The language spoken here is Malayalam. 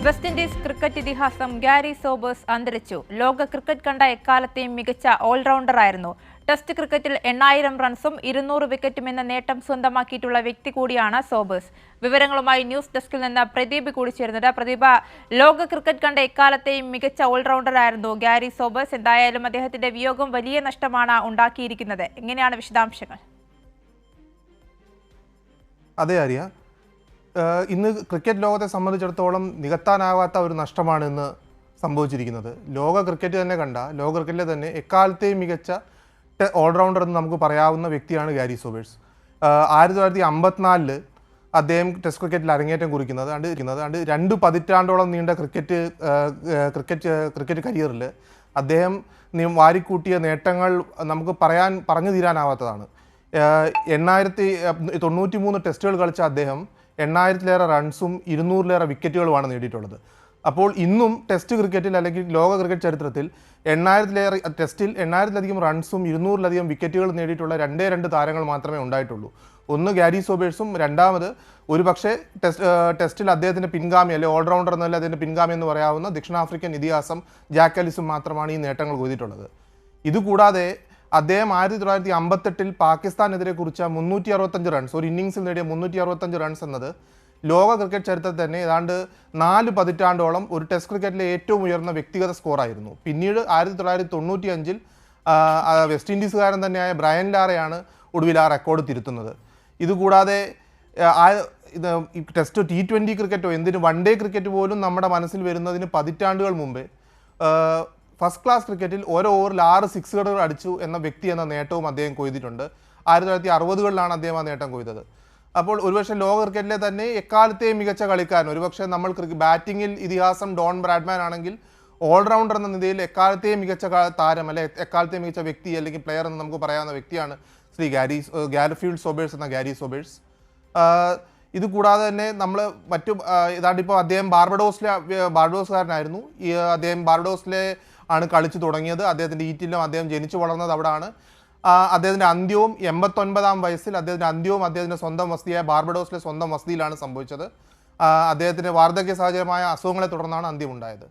വെസ്റ്റ് ഇൻഡീസ് ക്രിക്കറ്റ് ഇതിഹാസം ഗാരി സോബേഴ്സ് അന്തരിച്ചു. ലോക ക്രിക്കറ്റ് കണ്ട എക്കാലത്തെയും മികച്ച ഓൾറൗണ്ടറായിരുന്നു. ടെസ്റ്റ് ക്രിക്കറ്റിൽ 8000 റൺസും 200 വിക്കറ്റും എന്ന നേട്ടം സ്വന്തമാക്കിയിട്ടുള്ള വ്യക്തി കൂടിയാണ് സോബേഴ്സ്. വിവരങ്ങളുമായി ന്യൂസ് ഡെസ്കിൽ നിന്ന് പ്രദീപ് കൂടി ചേരുന്നുണ്ട്. പ്രദീപ, ലോക ക്രിക്കറ്റ് കണ്ട എക്കാലത്തെയും മികച്ച ഓൾറൗണ്ടറായിരുന്നു ഗാരി സോബേഴ്സ്. എന്തായാലും അദ്ദേഹത്തിന്റെ വിയോഗം വലിയ നഷ്ടമാണ് ഉണ്ടാക്കിയിരിക്കുന്നത്. എങ്ങനെയാണ് വിശദാംശങ്ങൾ? അതെ ആര്യ, ഇന്ന് ക്രിക്കറ്റ് ലോകത്തെ സംബന്ധിച്ചിടത്തോളം നികത്താനാകാത്ത ഒരു നഷ്ടമാണ് ഇന്ന് സംഭവിച്ചിരിക്കുന്നത്. ലോക ക്രിക്കറ്റ് തന്നെ കണ്ട ലോക ക്രിക്കറ്റിലെ തന്നെ എക്കാലത്തെയും മികച്ച ഓൾറൗണ്ടർ എന്ന് നമുക്ക് പറയാവുന്ന വ്യക്തിയാണ് ഗാരി സോബേഴ്സ്. 1954 അദ്ദേഹം ടെസ്റ്റ് ക്രിക്കറ്റിൽ അരങ്ങേറ്റം കുറിക്കുന്നത് 2 പതിറ്റാണ്ടോളം നീണ്ട ക്രിക്കറ്റ് കരിയറിൽ അദ്ദേഹം വാരിക്കൂട്ടിയ നേട്ടങ്ങൾ നമുക്ക് പറഞ്ഞു തീരാനാവാത്തതാണ്. 9093 ടെസ്റ്റുകൾ കളിച്ച അദ്ദേഹം 8000-ലേറെ റൺസും 200-ലേറെ വിക്കറ്റുകളുമാണ് നേടിയിട്ടുള്ളത്. അപ്പോൾ ഇന്നും ടെസ്റ്റ് ക്രിക്കറ്റിൽ അല്ലെങ്കിൽ ലോക ക്രിക്കറ്റ് ചരിത്രത്തിൽ 8000-ലധികം റൺസും 200-ലധികം വിക്കറ്റുകൾ നേടിയിട്ടുള്ള 2 താരങ്ങൾ മാത്രമേ ഉണ്ടായിട്ടുള്ളൂ. ഒന്ന് ഗാരി സോബേഴ്സും, രണ്ടാമത് ഒരുപക്ഷെ ടെസ്റ്റിൽ അദ്ദേഹത്തിൻ്റെ പിൻഗാമി അല്ലെങ്കിൽ ഓൾറൗണ്ടർ എന്നല്ല അതിൻ്റെ പിൻഗാമി എന്ന് പറയാവുന്ന ദക്ഷിണാഫ്രിക്കൻ ഇതിഹാസം ജാക്ക് എല്ലിസും മാത്രമാണ് ഈ നേട്ടങ്ങൾ കൊയ്തിട്ടുള്ളത്. ഇതുകൂടാതെ അദ്ദേഹം 1958 പാകിസ്ഥാനെതിരെ കുറിച്ച 365 റൺസ്, ഒരു ഇന്നിങ്സിൽ നേടിയ 365 റൺസ് എന്നത് ലോക ക്രിക്കറ്റ് ചരിത്രത്തിൽ തന്നെ ഏതാണ്ട് 4 പതിറ്റാണ്ടോളം ഒരു ടെസ്റ്റ് ക്രിക്കറ്റിലെ ഏറ്റവും ഉയർന്ന വ്യക്തിഗത സ്കോറായിരുന്നു. പിന്നീട് 1995 വെസ്റ്റ് ഇൻഡീസുകാരൻ തന്നെയായ ബ്രയൻ ലാറയാണ് ഒടുവിൽ ആ റെക്കോർഡ് തിരുത്തുന്നത്. ഇതുകൂടാതെ ടെസ്റ്റ് T20 ക്രിക്കറ്റോ എന്തിന് വൺ ഡേ ക്രിക്കറ്റ് പോലും നമ്മുടെ മനസ്സിൽ വരുന്നതിന് പതിറ്റാണ്ടുകൾ മുമ്പേ ഫസ്റ്റ് ക്ലാസ് ക്രിക്കറ്റിൽ ഓരോ ഓവറിൽ 6 സിക്സുകൾ അടിച്ചു എന്ന വ്യക്തി എന്ന നേട്ടവും അദ്ദേഹം കൊയ്തിട്ടുണ്ട്. 1960-കളിലാണ് അദ്ദേഹം ആ നേട്ടം കൊയ്തത്. അപ്പോൾ ഒരുപക്ഷെ ലോക ക്രിക്കറ്റിലെ തന്നെ എക്കാലത്തെയും മികച്ച കളിക്കാരൻ, ഒരുപക്ഷെ നമ്മൾ ബാറ്റിങ്ങിൽ ഇതിഹാസം ഡോൺ ബ്രാഡ്മാൻ ആണെങ്കിൽ ഓൾറൗണ്ടർ എന്ന നിലയിൽ എക്കാലത്തെയും മികച്ച താരം അല്ലെ എക്കാലത്തെയും മികച്ച വ്യക്തി അല്ലെങ്കിൽ പ്ലെയർ എന്ന് നമുക്ക് പറയാവുന്ന വ്യക്തിയാണ് ശ്രീ ഗാരിഫീൽഡ് സോബേഴ്സ് എന്ന ഗാരി സോബേഴ്സ്. ഇതുകൂടാതെ തന്നെ നമ്മൾ ഇതാണ്ടിപ്പോൾ അദ്ദേഹം ബാർബഡോസുകാരനായിരുന്നു. അദ്ദേഹം ബാർബഡോസിലെ ആണ് കളിച്ചു തുടങ്ങിയത്. അദ്ദേഹത്തിൻ്റെ ഈറ്റിലും അദ്ദേഹം ജനിച്ചു വളർന്നത് അവിടെയാണ്. അദ്ദേഹത്തിൻ്റെ അന്ത്യവും 89-ാം വയസ്സിൽ അദ്ദേഹത്തിൻ്റെ സ്വന്തം വസതിയായ ബാർബഡോസിലെ സ്വന്തം വസതിയിലാണ് സംഭവിച്ചത്. അദ്ദേഹത്തിൻ്റെ വാർദ്ധക്യ സഹജമായ അസുഖങ്ങളെ തുടർന്നാണ് അന്ത്യമുണ്ടായത്.